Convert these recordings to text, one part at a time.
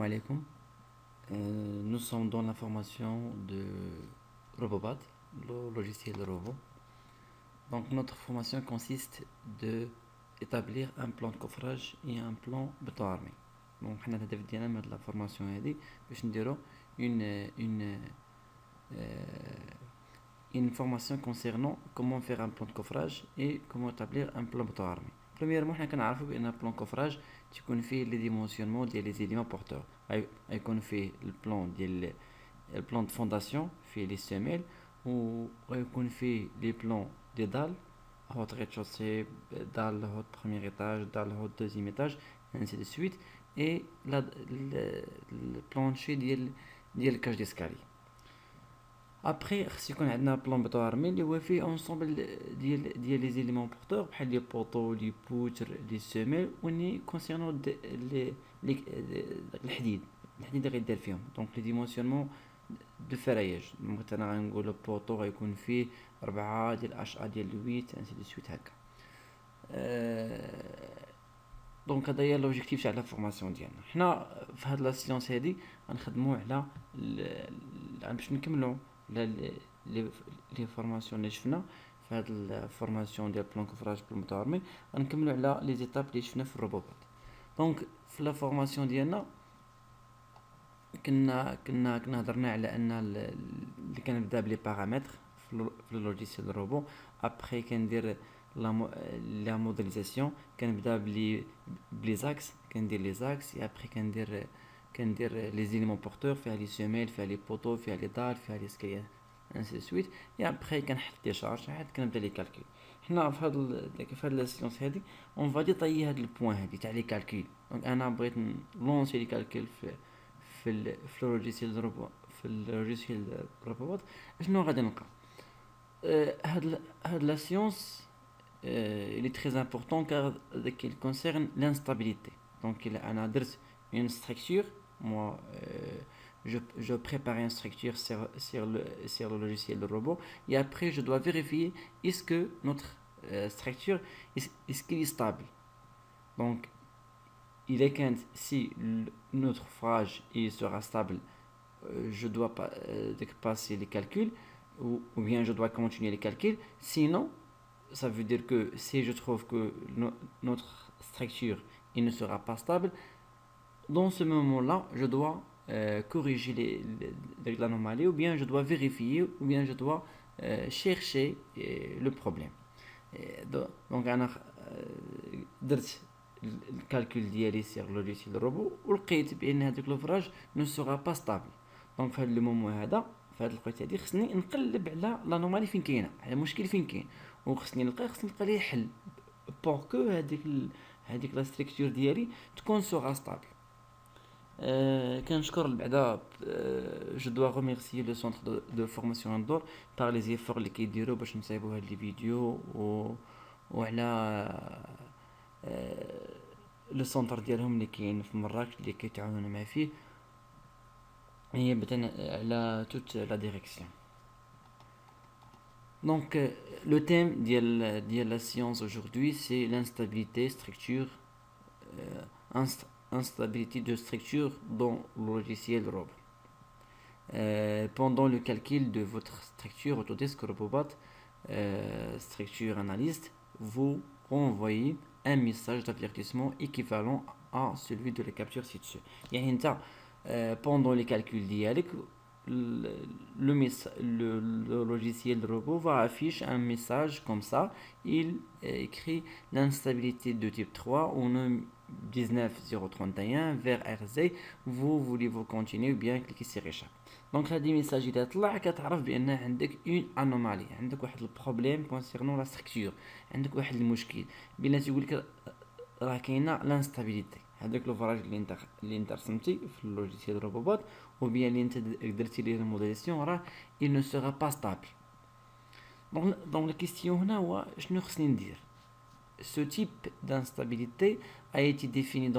alaikum. Nous sommes dans la formation de Robobat, le logiciel de robot. Donc notre formation consiste de établir un plan de coffrage et un plan béton armé. Donc حنا الهدف ديالنا من هاد لا فورماسيون هادي باش نديرو une une une formation concernant comment faire un plan de coffrage et comment établir un plan béton armé. Premièrement حنا كنعرفوا بان plan de coffrage تكون فيه لي ديمونسيونمون ديال لي زيليمون بورتور غيكون فيه البلان ديال البلان دو فونداسيون فيه لي سيميل وغيكون فيه لي بلان دي دال هوت ريتشوسي دال هوت بروميير ايتاج دال هوت دوزيام ايتاج ainsi de suite et le plancher ديال الكاج ديسكالي. ابري خص يكون عندنا بلان بيطو ارمي اللي هو فيه انصومبل ديال لي زيليمون بورتور بحال لي بوطو لي بوتر لي سيميل وني كونسيرنون لي الحديد اللي غيدير فيهم. دونك لي ديمونسيونمون دو فراياج مثلا غنقول البوطو غيكون فيه 4 ديال اش ا ديال 8 انسي دو سويت هكا. دونك هذا هي لوبجيكتيف تاع لا فورماسيون ديالنا. حنا في هاد لا سيونس هادي غنخدموا على باش نكملوا لي فورماسيون اللي شفنا في هاد الفورماسيون ديال بلان كوفراج بلان متارمي غنكملوا على لي زيتاب اللي شفنا في الروبوت. دونك في لا فورماسيون ديالنا كنا هضرنا على ان اللي كنبدا بلي بارامتر في اللوجيسيال روبو. ابري كندير لا موديليزاسيون كنبدا بلي زاكس كندير لي زاكس ابري كندير لي زيليمون بورتور فيها لي سيميل فيها لي بوطو فيها لي دار فيها لي سكاير انسي دو سويت ابري كنحط دي شارج عاد كنبدا لي كالكول. حنا في هاد لا سيونس هادي اون فادي طيي هاد البوين هادي تاع لي كالكول. دونك انا بغيت نلونسي لي كالكول في اللوجيسيال روبو في اللوجيسيال روبوت شنو غادي نلقى. هاد لا سيونس il est très important car qu'il concerne l'instabilité. Donc on a une structure, moi je prépare une structure sur le logiciel de robot et après je dois vérifier est-ce que notre structure est-ce qu'il est stable. Donc il est qu'un si notre ouvrage il sera stable, je dois passer les calculs ou bien je dois continuer les calculs, sinon ça veut dire que si je trouve que notre structure il ne sera pas stable, dans ce moment-là, je dois corriger l'anomalie ou bien je dois vérifier ou bien je dois chercher le problème. Donc أنا درت الكالكول ديالي sur le logiciel robot ولقيت بأن هذاك لوفراج ne sera pas stable. donc في هذا المومون هذا في هذه الوقت هذه خصني نقلب على لانومالي فين كاينه على المشكل فين كاين وخصني نلقى ليه حل بور كو هذيك لا ستركتور ديالي تكون سوغا ستابل. كنشكر بعدا جو دوا ريميرسي لو سونتر دو فورماسيون اندور بار لي زيفور اللي كيديروا باش نصايبوا هاد لي فيديو وعلى لو سونتر ديالهم اللي كاين في مراكش اللي كيتعاونوا معاه فيه هي بتن على توت لا ديريكسيون. Donc le thème de la science aujourd'hui c'est l'instabilité structure instabilité de structure dans le logiciel robot. Pendant le calcul de votre structure Autodesk Robobot structure analyste, vous renvoyez un message d'avertissement équivalent à celui de la capture ci-dessus. يعني انت pendant les calculs ديالك le logiciel de robot va afficher un message comme ça. Il écrit l'instabilité de type 3 au nom 19031 vers RZ. Vous voulez-vous continuer ou bien cliquer sur échappe. Donc هذا الميساج إذا طلع كتعرف بأن عندك une anomalie عندك واحد البروبليم concernant la structure عندك واحد المشكل بلا تقول لك راه كاينه l'instabilité. هذاك لوفراج اللي انت رسمتي في اللوجيسيال روبوت وبيان اللي انت درتي ليه الموديليسيون راه il ne sera pas stable. donc la question هنا هو شنو خصني ندير. Ce type d'instabilité a été défini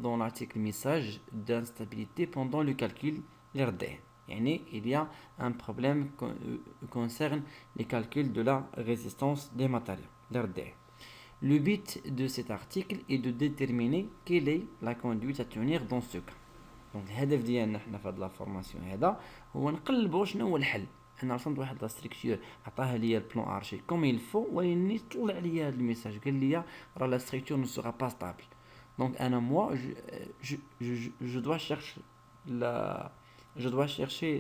dans l'article message d'instabilité pendant le calcul LRD. يعني il y a un problème concerne les calculs de la résistance des matériaux LRD. Le but de cet article est de déterminer quelle est la conduite à tenir dans ce cas. دونك الهدف ديالنا حنا في هاد لا فورماسيون هذا هو نقلبوا شنو هو الحل. انا رسمت واحد لا ستركتور عطاها ليا البلان ارشي كوم يل فو، ولكن طلع ليا هاد الميساج قال لي راه لا ستركتور نو سورا با ستابل. دونك انا موا je dois chercher la je dois chercher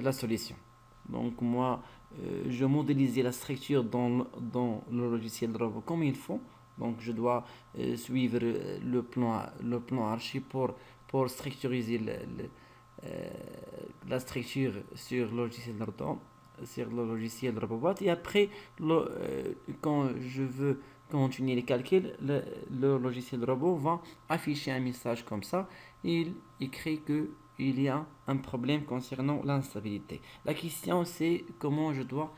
la solution. Donc moi je modélisais la structure dans le logiciel de robot comme il faut. Donc je dois suivre le plan archi pour structuriser la structure sur le logiciel de robot, sur le logiciel de robot. Et après, quand je veux continuer les calculs, le logiciel de robot va afficher un message comme ça. Il écrit qu'il y a un problème concernant l'instabilité. La question c'est comment je dois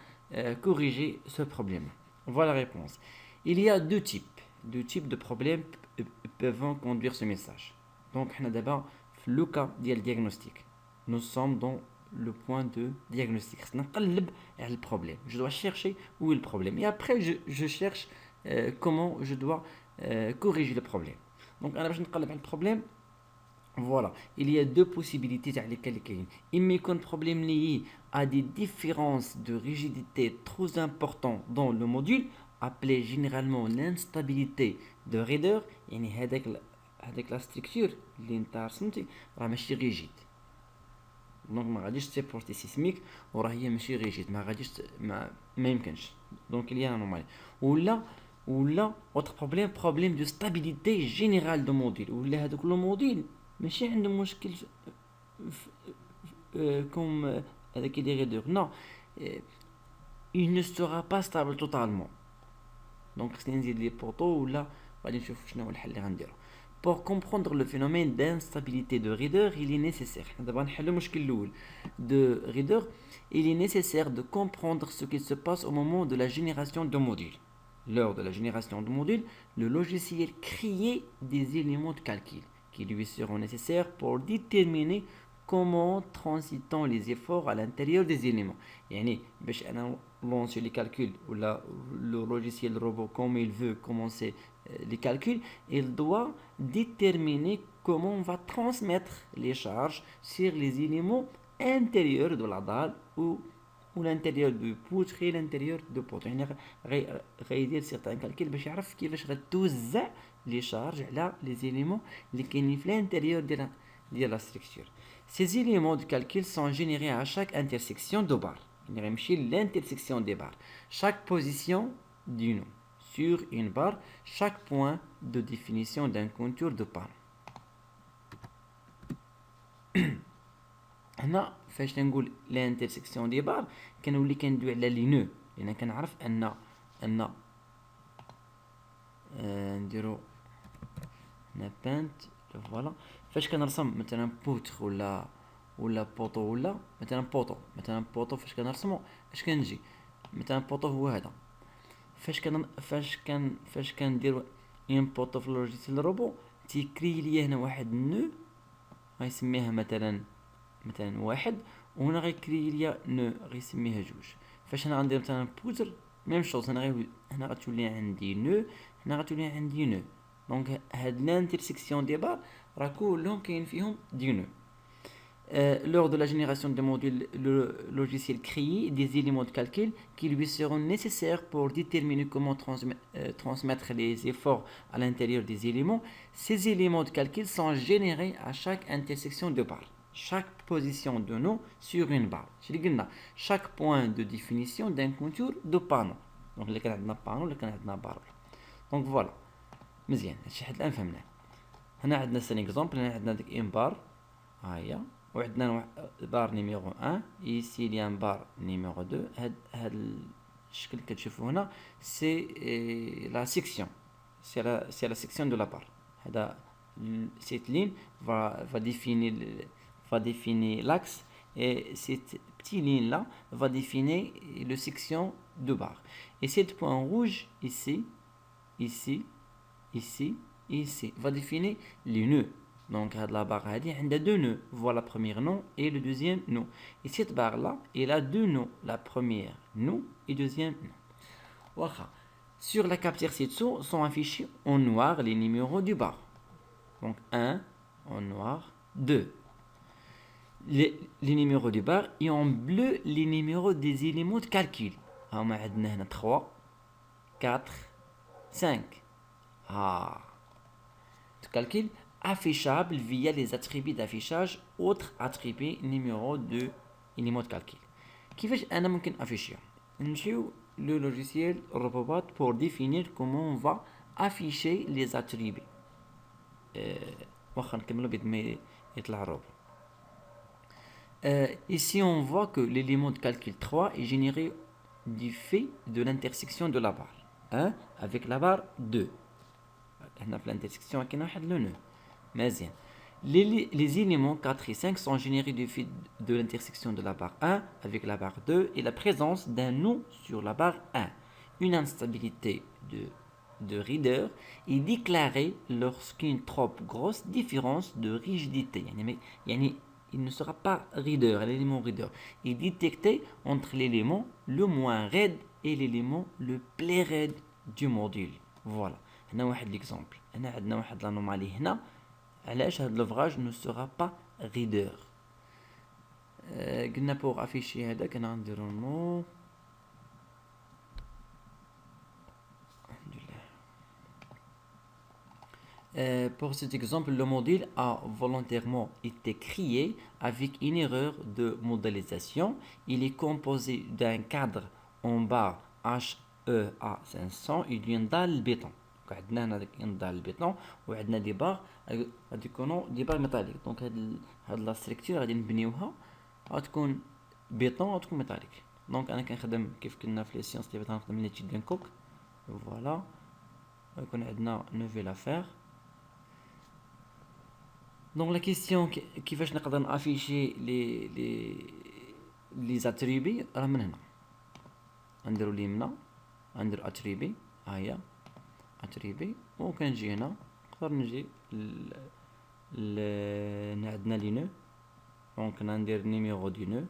corriger ce problème. Voilà la réponse. Il y a deux types de problèmes peuvent conduire ce message. Donc, d'abord, le cas du diagnostic. Nous sommes dans le point de diagnostic. C'est le problème. Je dois chercher où est le problème. Et après, je cherche comment je dois corriger le problème. Donc, le problème, voilà. Il y a deux possibilités dans lesquelles il y a un problème lié à des différences de rigidité trop importantes dans le module, appelé généralement l'instabilité de Reader. يعني هذاك لا ستركتور اللي انت رسمتي راه ماشي ريجيد، دونك ما غاديش تيبورتي سيسميك وراه هي ماشي ريجيد، ما غاديش ما يمكنش. دونك il y a un anomalie. ولا autre problème de stabilité générale de module، ولا هذوك لو موديل ماشي عنده مشكل كوم هذاك اللي غيدور نو il ne sera pas stable totalement. دونك خصني نزيد لي بوطو ولا غادي نشوف شنو هو الحل اللي غنديرو. Pour comprendre le phénomène d'instabilité de Reader, il est nécessaire de Reader, il est nécessaire de comprendre ce qui se passe au moment de la génération de modules. Lors de la génération de modules, le logiciel crée des éléments de calcul qui lui seront nécessaires pour déterminer comment transitant les efforts à l'intérieur des éléments. يعني باش انا lancer les calculs ou le logiciel robot comme il veut commencer les calculs, il doit déterminer comment on va transmettre les charges sur les éléments intérieurs de la dalle ou l'intérieur du poutre et l'intérieur du poutre. يعني غيدير certains calculs باش يعرف كيفاش غتوزع les charges على les éléments اللي كاينين في l'intérieur ديال la structure. Ces éléments de calcul sont générés à chaque intersection de barres. L'intersection des barres. Chaque position du nom sur une barre, chaque point de définition d'un contour de barre. هنا فاش تنقول l'intersection des barres كنولي كندوي على لي نو، لان كنعرف ان نديرو هنا بانت فوالا. فاش كنرسم مثلا بوتر ولا بوطو ولا مثلا بوطو فاش كنرسمو اش كنجي مثلا بوطو هو هذا. فاش كندير ان بوطو في لوجيسيال روبو تيكري لي هنا واحد نو غيسميها مثلا واحد، وهنا غيكري لي نو غيسميها جوج. فاش انا غندير مثلا بوتر ميم شوز، هنا غتولي عندي نو، هنا غتولي عندي نو. دونك هاد l'intersection des barres راه كلهم كاين فيهم دي نو. Lors de la génération de modules, le logiciel crée des éléments de calcul qui lui seront nécessaires pour déterminer comment transmettre les efforts à l'intérieur des éléments. Ces éléments de calcul sont générés à chaque intersection de barre, chaque position de nom sur une barre. Chaque point de définition d'un contour de panneau. Donc, les canaux de panneau, les canaux de barre. Donc, voilà. مزيان هادشي حد الان فهمناه. هنا عندنا سن اكزامبل، هنا عندنا ديك ان بار ها هي، وعندنا بار نيميرو 1 ايسي ليان بار نيميرو 2. هاد الشكل كتشوفوا هنا سي لا سيكسيون، سي لا سيكسيون دو لا بار. هذا cette ligne va définir l'axe et cette petite ligne là va définir le section de barre. Et cette point rouge ici va définir les nœuds. Donc la barre a deux nœuds. Voilà le premier nœud et le deuxième nœud. Et cette barre là, elle a deux nœuds. La première nœud et deuxième nœud. Voilà. Sur la capture ci-dessous sont affichés en noir les numéros du barre. Donc 1 en noir, 2. Les numéros des barres et en bleu les numéros des éléments de calcul. On a 3, 4, 5. De calcul affichable via les attributs d'affichage, autres attributs numéros de éléments de calcul. كيفاش انا ممكن afficher نمشيو le logiciel Robobot pour définir comment on va afficher les attributs. واخا نكملوا بيد ما يطلع الروبو. Ici on voit que l'élément de calcul 3 est généré du fait de l'intersection de la barre 1 avec la barre 2. هنا في l'intersection كاين واحد لو نو مزيان. Les éléments 4 et 5 sont générés du fait de l'intersection de la barre 1 avec la barre 2 et la présence d'un nœud sur la barre 1. Une instabilité de reader est déclarée lorsqu'une trop grosse différence de rigidité, il ne sera pas reader, l'élément reader, est détecté entre l'élément le moins raide et l'élément le plus raide du module. Voilà. هنا واحد l'exemple. هنا عندنا واحد l'anomalie هنا. علاش هاد l'ouvrage ne sera pas reader. قلنا pour afficher هذاك انا غنديرو نو. Pour cet exemple, le module a volontairement été créé avec une erreur de modélisation. Il est composé d'un cadre en barre HEA 500 et d'une dalle béton. عندنا هنا une dalle béton وعندنا دي بار غادي يكونوا دي بار ميتاليك. دونك هاد لا ستركتور غادي نبنيوها غتكون بيطون غتكون ميتاليك. دونك انا كنخدم كيف كنا في لي سيونس ديال غنخدم لي تشيدين كوك. فوالا غيكون عندنا نوفيل افير. Donc la question كيفاش نقدر نافيشي لي زاتريبي راه من هنا نديرو اليمنى ندير اتريبي ها هي اتريبي وكنجي هنا نقدر نجي عندنا لي نو دونك ندير نيميرو دي نو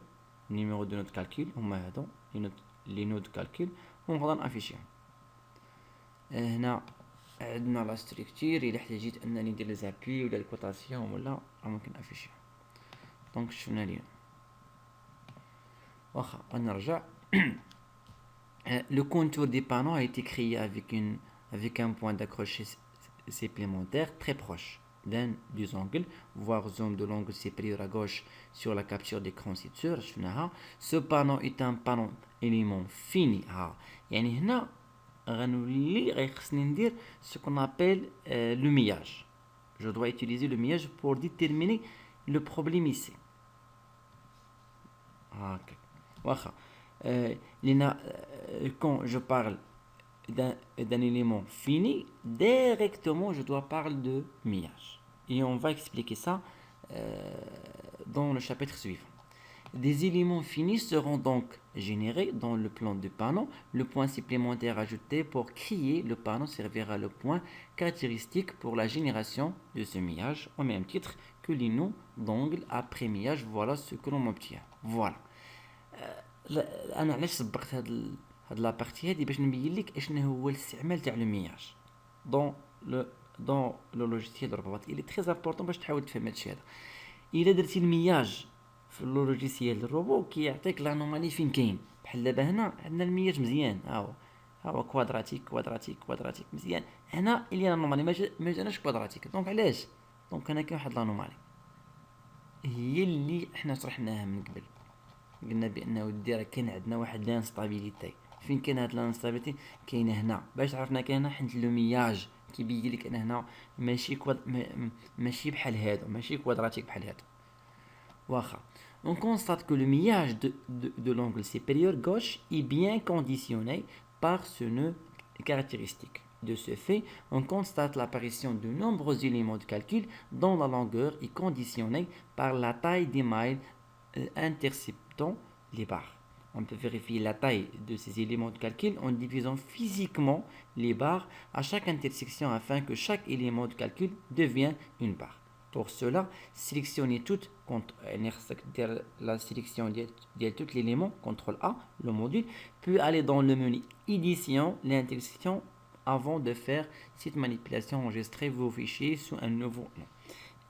نيميرو دو نوت كالكول هما هادو لي نو دو كالكول ونقدر نافيشيهم. هنا عندنا لا ستركتور الا احتاجيت انني ندير لي زابي ولا الكوطاسيون ولا ممكن افيشي. دونك شفنا اليوم واخا نرجع. Le contour des panneaux a été créé avec un point d'accroche supplémentaire très proche d'un des angles, voire zoom de l'angle supérieur à gauche sur la capture d'écran située. Ce panneau est un panneau élément fini. يعني هنا غنخصني ندير ce qu'on appelle le millage. Je dois utiliser le millage pour déterminer le problème ici. Ok. واخا quand je parle d'un élément fini, directement je dois parler de millage. Et on va expliquer ça dans le chapitre suivant. Des éléments finis seront donc générés dans le plan du panneau. Le point supplémentaire ajouté pour créer le panneau servira le point caractéristique pour la génération de ce millage, au même titre que les noms d'angle après millage. Voilà ce que l'on obtient. Voilà. انا علاش سبقت هاد لا بارتي هادي باش نبين لك اشنو هو الاستعمال تاع لو مياج دون لو لوجيسيال روبوت. il est très important باش تحاول تفهم هادشي هذا. الا درتي المياج في اللوجيسيال الروبو كيعطيك لانومالي فين كاين. بحال دابا هنا عندنا المياج مزيان ها هو كوادراتيك كوادراتيك كوادراتيك مزيان. هنا اللي انومالي ما جاناش كوادراتيك. دونك علاش دونك هنا كاين واحد لانومالي هي اللي حنا شرحناها من قبل. قلنا بانه الديره كاين عندنا واحد لانستابيليتي. فين كاين هاد لانستابيليتي كاينه هنا. باش عرفنا كاينه حيت لو مياج كيبين لك انا هنا ماشي بحال هادو ماشي كوادراتيك بحال هادو. واخا on constate que le millage de l'angle supérieur gauche est bien conditionné par ce nœud caractéristique. De ce fait, on constate l'apparition de nombreux éléments de calcul dont la longueur est conditionnée par la taille des mailles interceptant les barres. On peut vérifier la taille de ces éléments de calcul en divisant physiquement les barres à chaque intersection afin que chaque élément de calcul devienne une barre. Pour cela, sélectionnez la sélection de tout l'élément, CTRL A, le module, puis aller dans le menu édition, l'intersection avant de faire cette manipulation, enregistrez vos fichiers sous un nouveau nom.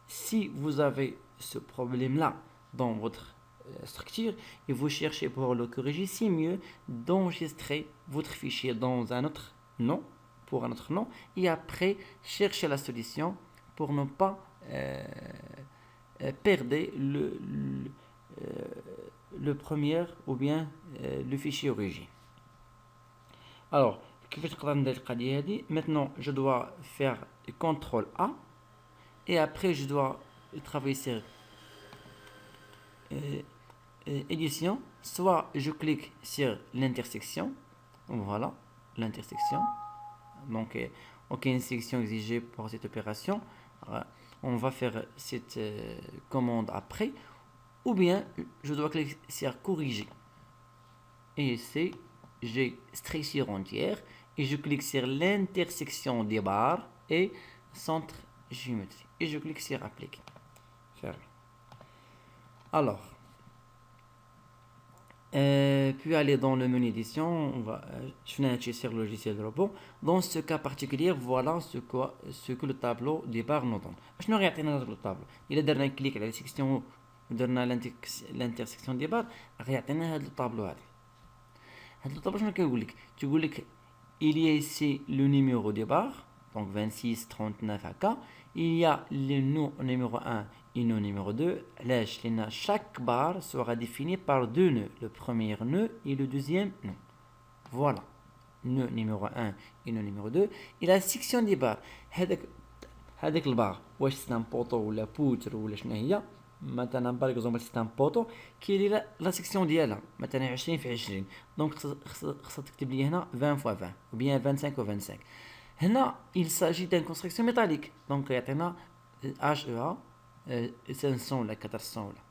Si vous avez ce problème-là dans votre structure et vous cherchez pour le corriger, c'est mieux d'enregistrer votre fichier dans un autre nom, pour un autre nom, et après chercher la solution pour ne pas perdre le premier ou bien le fichier origine. Alors, maintenant je dois faire CTRL A et après je dois travailler sur édition, soit je clique sur l'intersection, voilà l'intersection, donc aucune section exigée pour cette opération, on va faire cette commande après, ou bien je dois cliquer sur corriger et ici j'ai structure entière et je clique sur l'intersection des barres et centre géométrie et je clique sur appliquer, fermer. Alors puis aller dans le menu édition, on va sur le logiciel de robot. Dans ce cas particulier, voilà ce que le tableau des barres nous donne. Je n'aurais rien dans le tableau. Il a donné un clic à la section, donné l'intersection des barres, rien dans le tableau. Le tableau, je ne sais il y a ici le numéro des barres, donc 26, 39 AK. Il y a le nœud numéro 1 et le numéro 2. Chaque barre sera définie par deux nœuds, le premier nœud et le deuxième nœud. Voilà, nœud numéro 1 et le numéro 2. Et la section des barres, هذاك البار واش سي ان بوطو ولا بوتر ولا شنو هي مثلا باغ اكزومبل سي ان بوطو كاين لا سيكسيون ديالها مثلا 20 في 20 دونك خصك تكتب لي هنا 20 فوا 20 ou bien 25 ou 25. هنا il s'agit d'une construction métallique donc يعطينا HEA 500 ولا 400 ولا.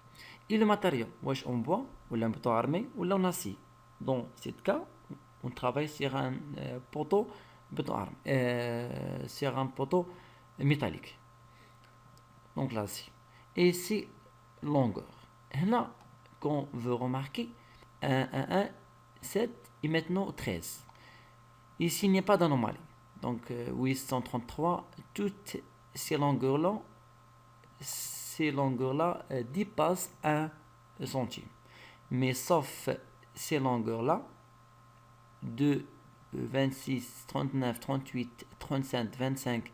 Et le matériau واش en bois ولا en béton armé ولا en acier. Dans ce cas on travaille sur un poteau béton armé sur un poteau métallique, donc là ici. Et ici longueur, là qu'on veut remarquer 1, 1, 1, 7 et maintenant 13. Ici il n'y a pas d'anomalie, donc 833, toutes ces longueurs là dépassent 1 centime, mais sauf ces longueurs là de 26, 39, 38, 35, 25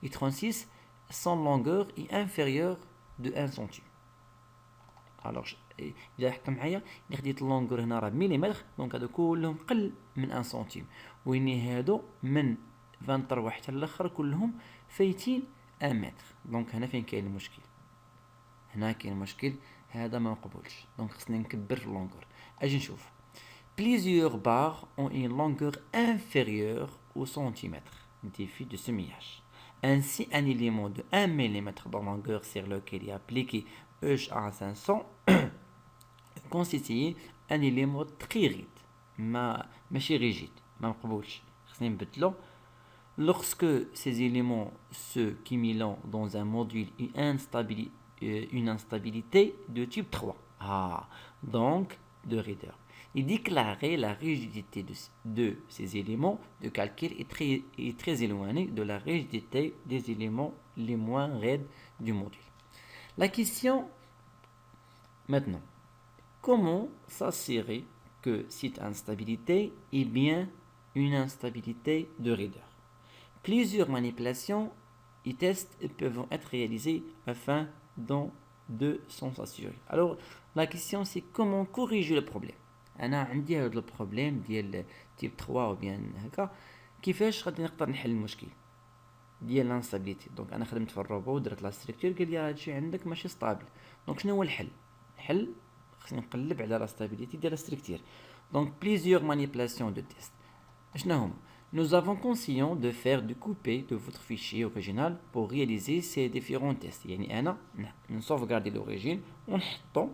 et 36, sans longueur est inférieure de 1 centime. Alors إذا حكم معايا اللي خديت اللونغور هنا راه مليمتر دونك هادو كلهم قل من 1 سنتيم ويني هادو من 23 حتى الاخر كلهم فايتين 1 متر دونك هنا فين كاين المشكل هنا كاين المشكل هذا ما مقبولش دونك خصني نكبر في اللونغور اجي نشوف plusieurs barres ont une longueur inférieure au centimètre défi de semillage. Ainsi, un élément de 1 mm de longueur sur lequel est appliqué EHA 500 constitue un élément très rigide, ماشي rigide, ما مقبولش, خصني نبدلو. Lorsque ces éléments se cumulent dans un module une instabilité de type 3, donc de raideur. Et déclarer la rigidité de ces éléments de calcul est très éloignée de la rigidité des éléments les moins raides du module. La question maintenant, comment s'assurer que cette instabilité est bien une instabilité de raideur? Plusieurs manipulations et tests peuvent être réalisés afin de s'en assurer. Alors, la question c'est comment corriger le problème. انا عندي هذا البروبليم ديال تيب 3 او بيان هكا كيفاش غادي نقدر نحل المشكل ديال الانستابيليتي. دونك انا خدمت في الروبو ودرت لا ستركتور قال لي هادشي عندك ماشي ستابل. دونك شنو هو الحل خصني نقلب على لا ستابيليتي ديال الستركتور. دونك بليزيور مانيبيلاسيون دو تيست شنو هما. Nous avons conscience de faire du couper de votre fichier original pour réaliser ces différents tests. يعني انا نسوفغاردي لوريجين ونحطو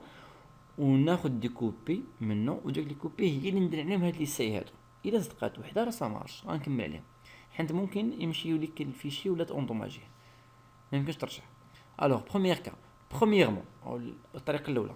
وناخد دي كوبي منه وديك لي كوبي هي اللي ندير عليهم هاد لي ساي هادو. الا صدقات وحده راه صامارش غنكمل عليهم حيت ممكن يمشيو ليك الفيشي ولا تاندوماجيه ما يمكنش ترجع. الوغ بروميير كا premièrement الطريقه الاولى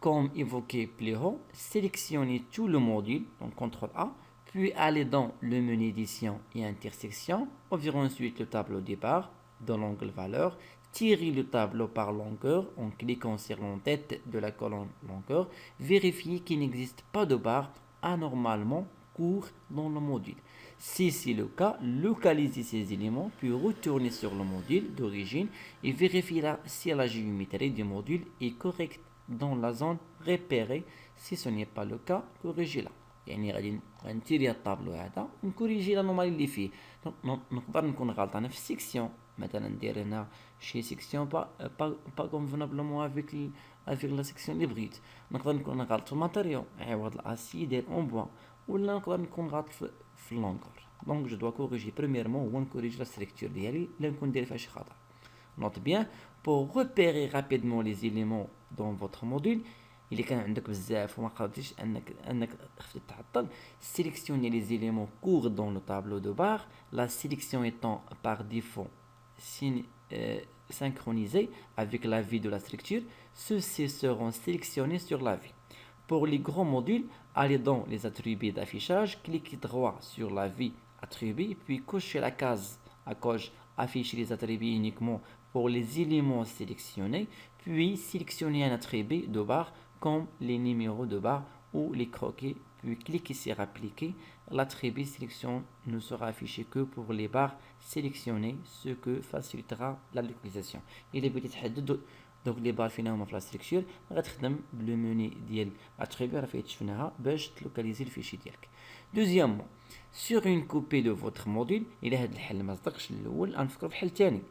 comme évoqué plus haut, sélectionnez tout le module donc CTRL A puis aller dans le menu édition et intersection, ouvrir ensuite le tableau départ dans l'onglet valeur, Tirez le tableau par longueur en cliquant sur l'entête de la colonne longueur. Vérifiez qu'il n'existe pas de barre anormalement court dans le module. Si c'est le cas, localisez ces éléments, puis retournez sur le module d'origine et vérifiez si la géométrie du module est correcte dans la zone repérée. Si ce n'est pas le cas, corrigez-la. يعني غنتيري الطابلو هذا ونكوريجي لانومالي اللي فيه. نقدر نكون غلطانه في السيكسيون مثلا ندير هنا شي سيكسيون با كونفونابلومون افيك لا سيكسيون اللي بغيت. نقدر نكون غلط في الماتيريال عوض الاسي داير اون بوان، ولا نقدر نكون غلط في اللونغور. دونك جو دوا كوريجي بريميرمون هو نكوريجي لا ستركتور ديالي لا نكون داير فيها شي خطا. Note bien, pour repérer rapidement les éléments dans votre module, il est عندك بزاف وما قدرتيش انك خفتي تعطل. Sélectionnez les éléments courts dans le tableau de barre, la sélection étant par défaut synchronisée avec la vie de la structure. Ceux-ci seront sélectionnés sur la vie. Pour les grands modules, allez dans les attributs d'affichage, cliquez droit sur la vie attribuée, puis cochez la case à gauche afficher les attributs uniquement pour les éléments sélectionnés, puis sélectionnez un attribut de barre comme les numéros de barre ou les croquets, puis cliquez sur appliquer. L'attribut sélection ne sera affiché que pour les barres sélectionnées, ce que facilitera la localisation. Il est بتحدد donc les barres فينا هما في لا ستركتور غتخدم بالموني ديال اتريبي راه فيه شفناها باش تلوكاليزي الفيشي ديالك. دوزيامون sur une copie de votre module. الى هذا الحل ما صدقش الاول غنفكروا في حل ثاني.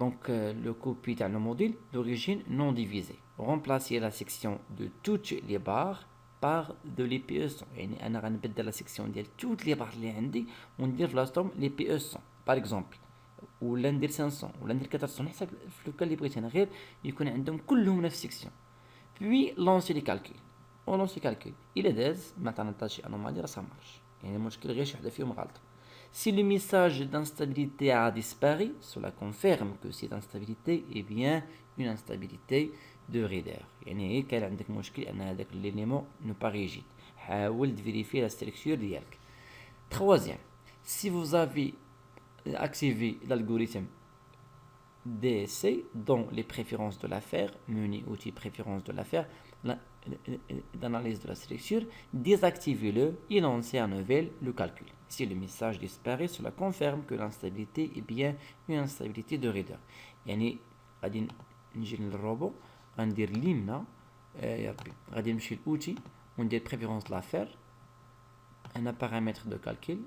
Donc le copie dans le module d'origine non divisé. Remplacez la section de toutes les barres par de l'EPE100. يعني انا غنبدل لا سيكسيون ديال toutes les barres اللي عندي وندير في لاصتهم لي بي 100 باغ اكزومبل، ولا ندير 500 ولا ندير 400 حسب في لوكال اللي بغيت انا، غير يكون عندهم كلهم نفس السيكسيون. بوي لونسي لي كالكول ولونسي كالكول الى داز مثلا طا شي انومالي راه مارش، يعني المشكل غير شي وحده فيهم غلطه. Si le message d'instabilité a disparu, cela confirme que cette instabilité est bien une instabilité de reader. يعني كان عندك مشكل ان هذاك l'élément n'est pas rigide. حاول vérifier la structure ديالك. Troisième, si vous avez activé l'algorithme DSC dans les préférences de l'affaire, menu outil préférences de l'affaire, d'analyse de la structure, désactivez-le et lancez à nouveau le calcul. Si le message disparaît, cela confirme que l'instabilité est bien une instabilité de reader. يعني غادي نجي للروبو غندير اليمنى يا ربي غادي نمشي للأوتي وندير préférence de l'affaire. Un paramètre de calcul.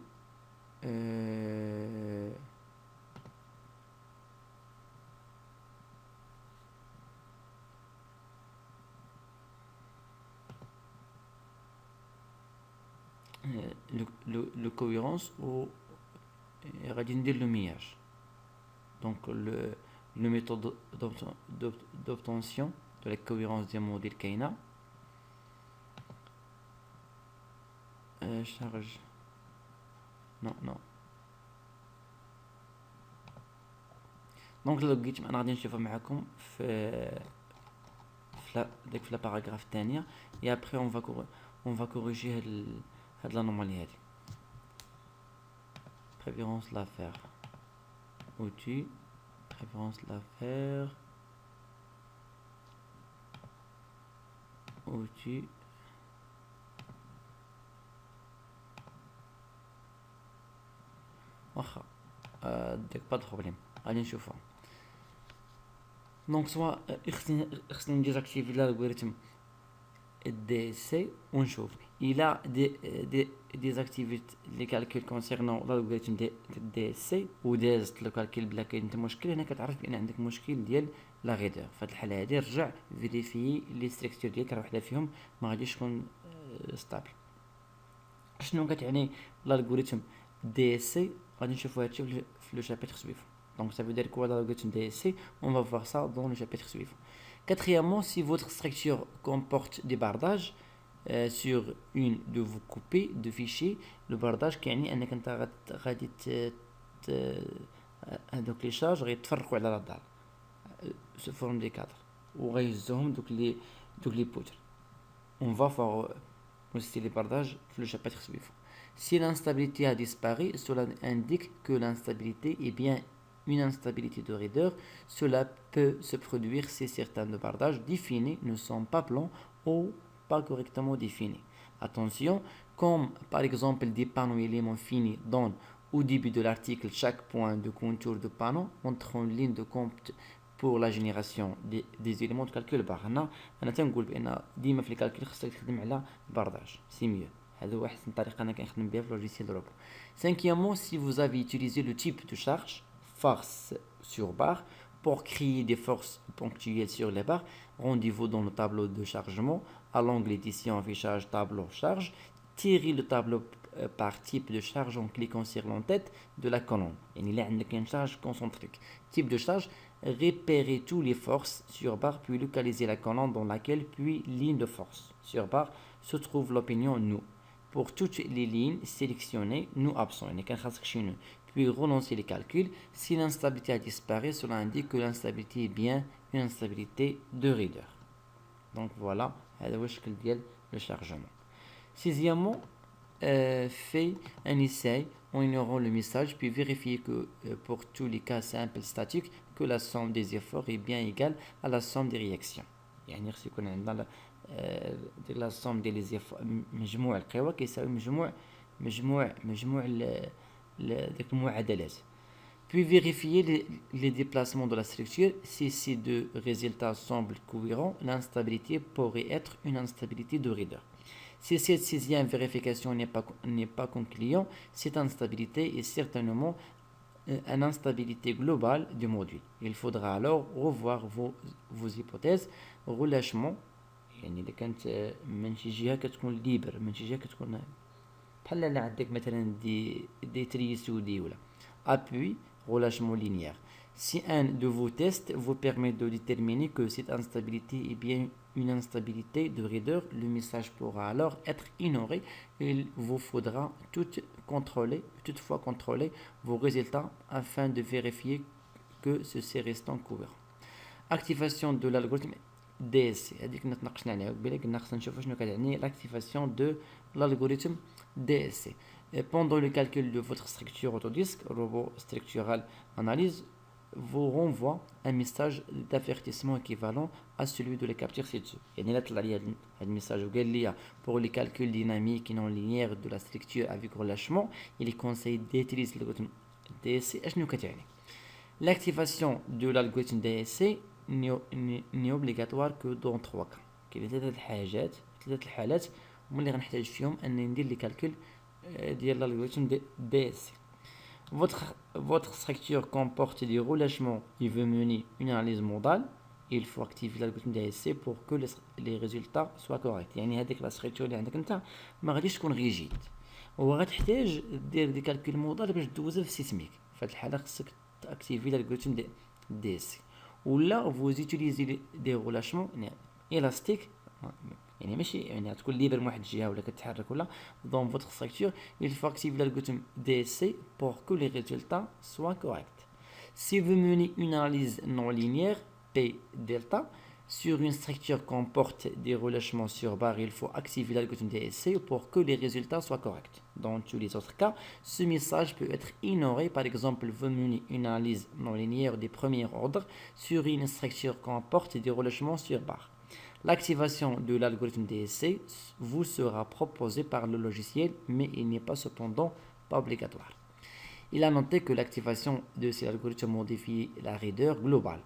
Le cohérence ou غادي ندير le millage. Donc le méthode d'obtention de la cohérence des modules كاينه. charge non. دونك الالغوريثم انا غادي نشوفها معكم في لا باراغراف الثانيه. et après on va corriger هاد l'anomalie هادي. préférence de l'affaire outil préférence de l'affaire outil واخا داك با بروبليم غادي نشوفها. دونك سوا خصني نديزاكتيفي l'algorithme DSC ونشوف الى ديزاكتيفيت لي كالكول كونسيرنون l'algorithme DSC ودازت لو كالكول بلا كاين مشكل. هنا كتعرف بان عندك مشكل ديال لا غيدور. في هاد الحاله هادي رجع فيريفي لي ستركتور ديالك راه وحده فيهم ما غاديش تكون ستابل. شنو كتعني l'algorithme DSC؟ غادي نشوفوا هادشي في لو شابيتر سويفون. Donc ça veut dire quoi l'algorithme DSC? On va voir ça dans le chapitre suivant. Quatrièmement, si votre structure comporte des bardages sur une de vos copies de fichiers, le bardage كيعني انك انت غادي هذوك لي شارج غيتفرقوا على الدار sous forme de cadre وغيهزوهم دوك لي بوتر. On va voir aussi les bardages في le chapitre suivant. Si l'instabilité a disparu, cela indique que l'instabilité est bien une instabilité de raideur. Cela peut se produire si certains bardages définis ne sont pas plans ou pas correctement définis. Attention, comme par exemple des panneaux éléments finis donnent au début de l'article chaque point de contour de panneau entre en ligne de compte pour la génération des éléments de calcul bar. انا تنقول بان ديما في الكالكول خصك تخدم على البرداج سي ميو. هذا هو احسن طريقه انا كنخدم بها في لوجيسيال روبو. Cinquièmement, si vous avez utilisé le type de charge force sur barre pour créer des forces ponctuelles sur les barres, rendez-vous dans le tableau de chargement à l'onglet édition affichage tableau charge. Tirez le tableau par type de charge en cliquant sur l'entête de la colonne. Il y a une charge concentrique. Type de charge, repérez tous les forces sur barre puis localisez la colonne dans laquelle puis ligne de force sur barre se trouve l'opinion nous. Pour toutes les lignes sélectionnées, nous absent. Puis relancez les calculs. Si l'instabilité a disparu, cela indique que l'instabilité est bien une instabilité de raideur. Donc voilà, le chargement. Sixièmement, fait un essai en ignorant le message, puis vérifiez que pour tous les cas simples statiques, que la somme des efforts est bien égale à la somme des réactions. يعني خص يكون عندنا la somme des efforts مجموع القوى كيساوي مجموع ديك المعادلات. Puis vérifiez les déplacements de la structure. Si ces deux résultats semblent cohérents, l'instabilité pourrait être une instabilité de raideur. Si cette sixième vérification n'est pas concluante, cette instabilité est certainement une instabilité globale du module. Il faudra alors revoir vos hypothèses. relâchement يعني إذا كانت من شي جهة كتكون ليبر من شي جهة كتكون بحال لا عندك مثلا دي تري سودي ولا appui relâchement linéaire. Si un de vos tests vous permet de déterminer que cette instabilité est bien une instabilité de raideur, le message pourra alors être ignoré. Il vous faudra toutefois contrôler vos résultats afin de vérifier que ceux-ci restent cohérents. Activation de l'algorithme DSC. هذيك كنا تناقشنا عليها قبيله قلنا خصنا نشوفوا شنو كتعني l'activation de l'algorithme DSC. Pendant le calcul de votre structure autodisque, robot structural analyse vous renvoie un message d'avertissement équivalent à celui de la capture ci-dessous. يعني لا طلع لي هذا الميساج وقال لي pour les calculs dynamiques et non linéaires de la structure avec relâchement, il est conseillé d'utiliser l'algorithme DSC. اشنو كتعني؟ L'activation de l'algorithme DSC n'est obligatoire que dans 3 cas. كاين ثلاث الحالات هما اللي غنحتاج فيهم انني ندير لي كالكول ديال l'algorithme DSC. Votre structure comporte des relâchements et veut mener une analyse modale. Il faut activer l'algorithme DSC pour que les résultats soient corrects. يعني هذيك لا structure اللي عندك انت ما غاديش تكون ريجيد وغتحتاج دير دي كالكول مودال باش دوزها في سيسميك. في هذه الحاله خصك تاكتيفي l'algorithme DSC. ولا vous utilisez des relâchements élastiques يعني ماشي يعني تكون ليبر من واحد الجهه ولا كتحرك ولا dans votre structure. Il faut activer l'algorithme DSC pour que les résultats soient corrects. Si vous menez une analyse non linéaire P delta sur une structure comporte des relâchements sur barre, il faut activer l'algorithme DSC pour que les résultats soient corrects. Dans tous les autres cas, ce message peut être ignoré. Par exemple, vous menez une analyse non linéaire des premiers ordres sur une structure comporte des relâchements sur barre. L'activation de l'algorithme DSC vous sera proposée par le logiciel, mais il n'est pas cependant pas obligatoire. Il a noté que l'activation de cet algorithme modifie la raideur globale.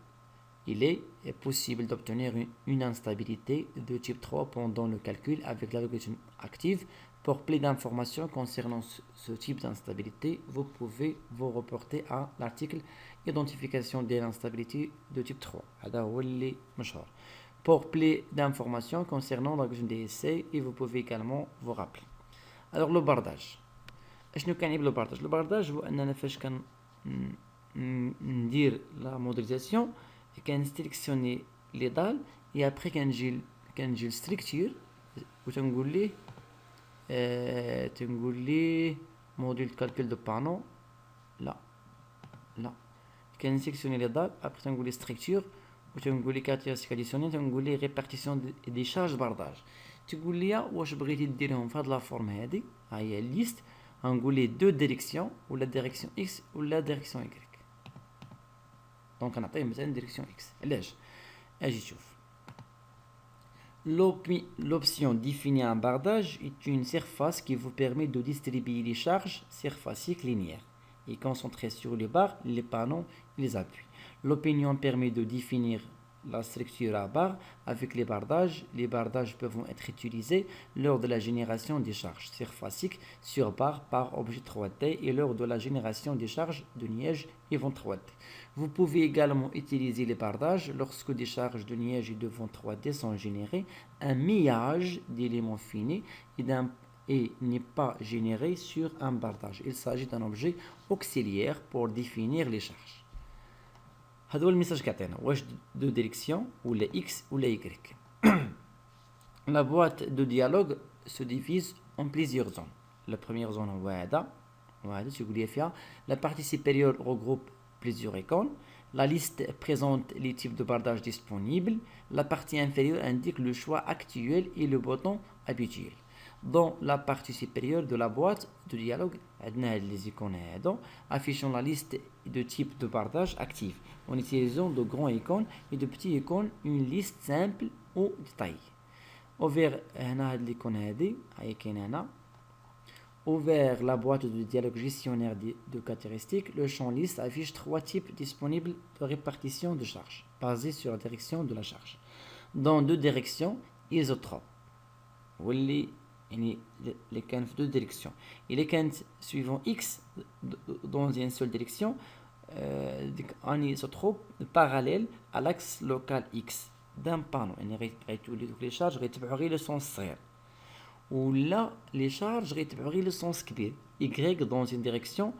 Il est possible d'obtenir une instabilité de type 3 pendant le calcul avec l'algorithme actif. Pour plus d'informations concernant ce type d'instabilité, vous pouvez vous reporter à l'article Identification de l'instabilité de type 3. هذا هو اللي مشهور. Pour plus d'informations concernant l'algorithme DSC, et vous pouvez également vous rappeler. Alors le bardage. اشنو كيعني بالبرداج؟ البرداج هو اننا فاش ندير لا موديليزاسيون كنستيليكسيوني لي دال اي ابري كنجي للستركتور وتنقول ليه موديل كالكول دو بانو لا كنسيليكسيوني لي دال ابري تنقول ليه ستركتور وتنقول ليه كاركتيرستيك اديسيونيل تنقول ليه ريبارتيسيون دي شارج برداج. تقول لي واش بغيتي ديرهم في هاد لا فورم هادي ها هي ليست غنقول ليه دو ديريكسيون ولا ديريكسيون اكس ولا ديريكسيون y. دونك نعطيه مثلا ديريكسيون اكس. علاش؟ اجي شوف. L'option définit un bardage est une surface qui vous permet de distribuer les charges surfaciques linéaires et concentrer sur les barres, les panneaux et les appuis. L'opinion permet de définir la structure à barres avec les bardages. Les bardages peuvent être utilisés lors de la génération des charges surfaciques sur barres par objet 3D et lors de la génération des charges de niège event 3D. Vous pouvez également utiliser les bardages lorsque des charges de niège et de vent 3D sont générées. Un millage d'éléments finis et n'est pas généré sur un bardage. Il s'agit d'un objet auxiliaire pour définir les charges. هذا هو الميساج كيعطينا واش دو ديريكسيون ولا اكس ولا يكريك. La boîte de dialogue se divise en plusieurs zones. La première zone هو هذا تقول لي فيها la partie supérieure regroupe plusieurs icônes. La liste présente les types de bardage disponibles. La partie inférieure indique le choix actuel et le bouton habituel. Dans la partie supérieure de la boîte de dialogue, les icônes affichant la liste de types de bardage actifs en utilisant de grands icônes et de petits icônes, une liste simple ou détaillée. Ouvert Ouvert la boîte de dialogue gestionnaire de caractéristiques, le champ liste affiche 3 types disponibles de répartition de charge, basés sur la direction de la charge. Dans 2 directions, isotrope. Les cannes de direction. Et les cannes suivant X dans une seule direction, un isotrope parallèle à l'axe local X d'un panneau. Les charges rétablir le sens serré. Ou là, les charges rétablir le sens كبير. Y dans une direction,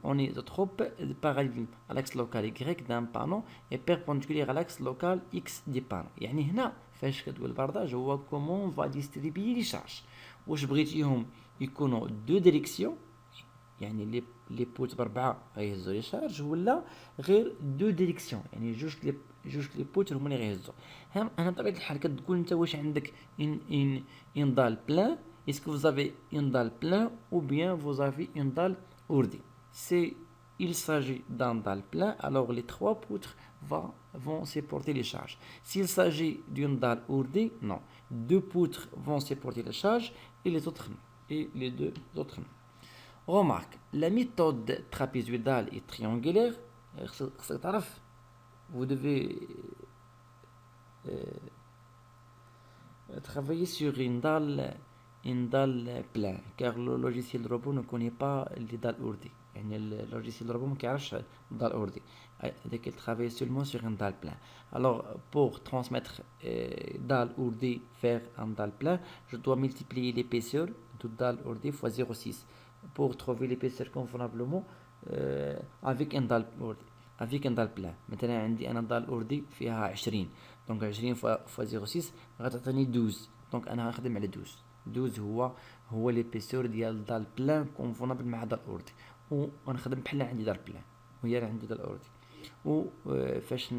on isotrope parallèle à l'axe local Y d'un panneau et perpendiculaire à l'axe local X du panneau. يعني هنا فاش كتقول البرداج هو كومون فا ديستريبيي لي شارج. واش بغيتيهم يكونوا دو ديريكسيون يعني لي بوت ب4 غيهزوا لي شارج ولا غير دو ديريكسيون يعني جوج لي بوت هما اللي غيهزوا. انا بطبيعه الحال كتقول انت واش عندك ان دال بلان. Est-ce que vous avez une dalle plein ou bien vous avez une dalle ourdie? Il s'agit d'un dalle plein, alors les 3 poutres vont supporter les charges. S'il s'agit d'une dalle ourdie, non. 2 poutres vont supporter les charges et les 2 autres non. Remarque, la méthode trapézoïdale et triangulaire, vous devez travailler sur une dalle pleine, car le logiciel de robot ne connaît pas les dalles ourdées. Le logiciel de robot ne connaît pas les dalles ourdées. Donc, il travaille seulement sur une dalle pleine. Alors, pour transmettre dalle ourdée vers un dalle plein, je dois multiplier l'épaisseur de dalle ourdée fois 0,6 pour trouver l'épaisseur convenablement avec un dalle ourdée. Avec un dalle plein. مثلا عندي انا dalle ourdée فيها 20 دونك 20 fois 0,6 غتعطيني 12 دونك انا غنخدم على 12 هو ليبيسور ديال دال بلان كونفونابل مع دال اوردي ونخدم بحال عندي دال بلان وهي عندي دال اوردي فاش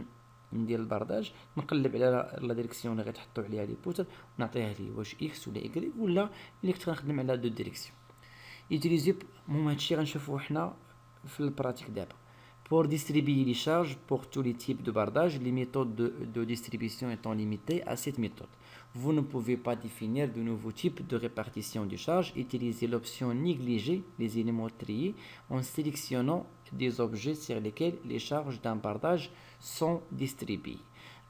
ندير البرداج نقلب على لا ديريكسيون اللي غتحطوا عليها لي بوتر ونعطيها ليه واش اكس ولا ايكغيك ولا اللي كنت غنخدم على دو ديريكسيون يوتيليزي. المهم هادشي غنشوفوه حنا في البراتيك دابا. Pour distribuer les charges pour tous les types de bardage, les méthodes de distribution étant limitées à cette méthode. Vous ne pouvez pas définir de nouveaux types de répartition de charges. Utilisez l'option négliger les éléments triés en sélectionnant des objets sur lesquels les charges d'un bardage sont distribuées.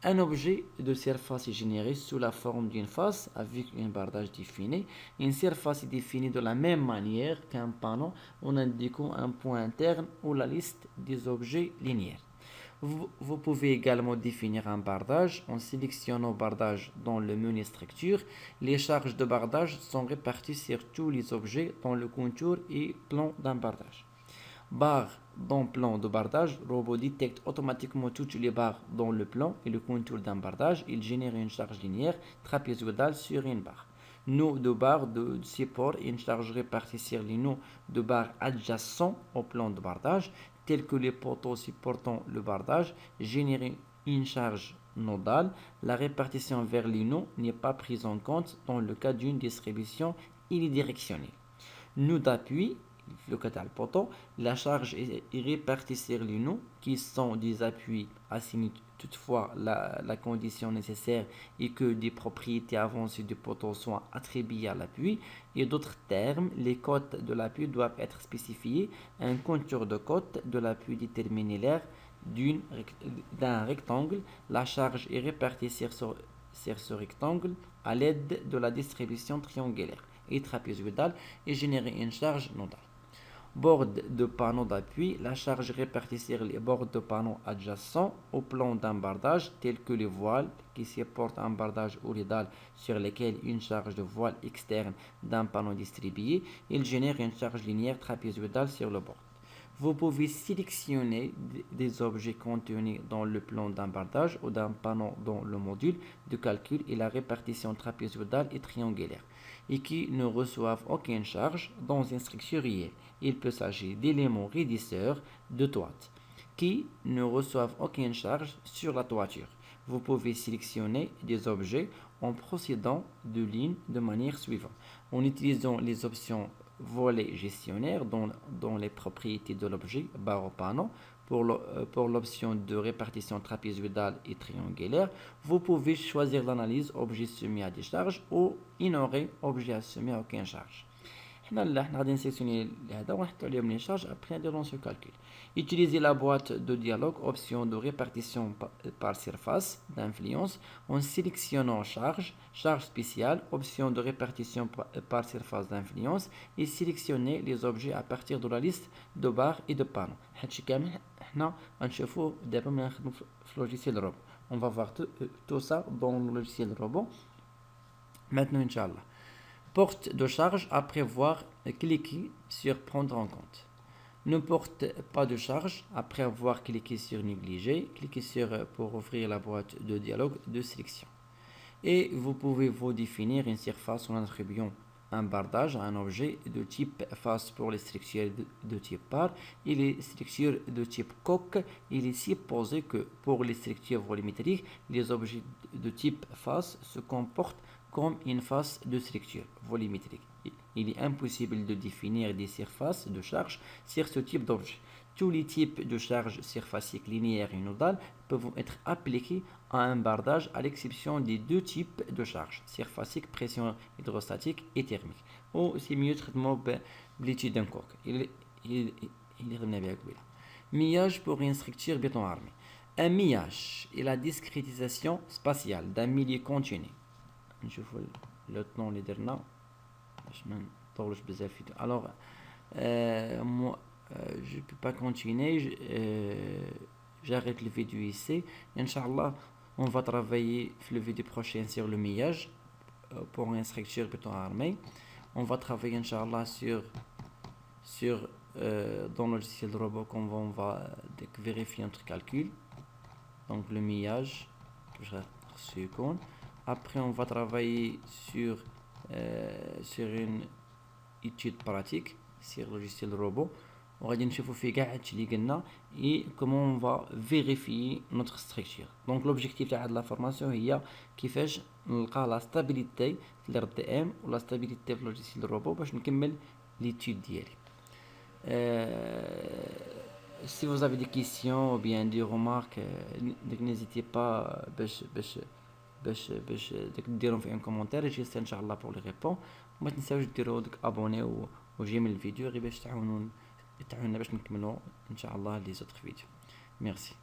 Un objet de surface est généré sous la forme d'une face avec un bardage défini. Une surface est définie de la même manière qu'un panneau en indiquant un point interne ou la liste des objets linéaires. Vous pouvez également définir un bardage en sélectionnant bardage dans le menu structure. Les charges de bardage sont réparties sur tous les objets dans le contour et plan d'un bardage. Barre dans le plan de bardage, le robot détecte automatiquement toutes les barres dans le plan et le contour d'un bardage. Il génère une charge linéaire trapézoïdale sur une barre. Nœud de barre de support, une charge répartie sur les nœuds de barre adjacents au plan de bardage, tels que les poteaux supportant le bardage, génère une charge nodale. La répartition vers les nœuds n'est pas prise en compte dans le cas d'une distribution unidirectionnelle. Nœud d'appui le cas le poteau, la charge est répartie sur les nœuds qui sont des appuis assignés toutefois la condition nécessaire et que des propriétés avancées du poteau soient attribuées à l'appui. Et d'autres termes, les côtes de l'appui doivent être spécifiées. Un contour de côte de l'appui détermine l'aire d'un rectangle. La charge est répartie sur ce rectangle à l'aide de la distribution triangulaire et trapézoïdale et générer une charge nodale. Bord de panneau d'appui, la charge répartie sur les bords de panneaux adjacents au plan d'embardage, tels que les voiles qui supportent un bardage horizontal sur lesquels une charge de voile externe d'un panneau distribué. Il génère une charge linéaire trapézoïdale sur le bord. Vous pouvez sélectionner des objets contenus dans le plan d'embardage ou d'un panneau dans le module de calcul et la répartition trapézoïdale et triangulaire et qui ne reçoivent aucune charge dans une structure réelle. Il peut s'agir d'éléments raidisseurs de toit qui ne reçoivent aucune charge sur la toiture. Vous pouvez sélectionner des objets en procédant de ligne de manière suivante. En utilisant les options volet gestionnaire dans les propriétés de l'objet barre au panneau pour l'option de répartition trapézoïdale et triangulaire, vous pouvez choisir l'analyse objet soumis à des charges ou ignorer objet soumis à aucune charge. حنا غادي نسيليكسيوني هذا ونحطو عليهم لي شارج ابري نديرو سو كالكول. Utilisez la boîte de dialogue option de répartition par surface d'influence en sélectionnant charge spéciale, option de répartition par surface d'influence et sélectionnez les objets à partir de la liste de barres et de panneaux. هادشي كامل حنا غنشوفوه دابا ملي نخدمو في logiciel robot. On va voir tout ça dans le logiciel robot maintenant inchallah. Porte de charge à prévoir, cliquez sur prendre en compte. Ne porte pas de charge après avoir cliqué sur négliger, cliquez sur pour ouvrir la boîte de dialogue de sélection. Et vous pouvez vous définir une surface en attribuant un bardage à un objet de type face pour les structures de type par et les structures de type coque. Il est supposé que pour les structures volumétriques, les objets de type face se comportent comme une face de structure volumétrique. Il est impossible de définir des surfaces de charge sur ce type d'objet. Tous les types de charges surfaciques linéaires et nodales peuvent être appliqués à un bardage à l'exception des deux types de charges, surfacique, pression hydrostatique et thermique. Ou c'est mieux traitement l'étude d'un coq. Il est bien. Millage pour une structure béton armé. Un millage est la discrétisation spatiale d'un milieu continu. نشوفوا لو طون اللي درنا باش ما نطولش بزاف فيديو. Alors moi je peux pas continuer, j'arrête le vidéo ici. Inch'Allah on va travailler le vidéo prochain sur le millage pour une structure béton armé. On va travailler Inch'Allah sur dans le logiciel de robot on va vérifier notre calcul, donc le millage Après, on va travailler sur une étude pratique sur le logiciel robot. وغادي نشوفوا فيه كاع هادشي اللي قلنا et comment on va vérifier notre structure. Donc l'objectif تاع هاد لا فورماسيون هي كيفاش نلقى لا stabilité في الار دي ام ولا stabilité في لوجيسيال روبو باش نكمل l'étude ديالي. Si vous avez des questions ou bien des remarques, n'hésitez pas باش ديرهم في ان كومونتير جيست ان شاء الله بور لي ريبون. وما تنساوش ديروا داك ابوني وجيم الفيديو غير باش تعاونونا باش نكملوا ان شاء الله لي زوتر فيديو. ميرسي.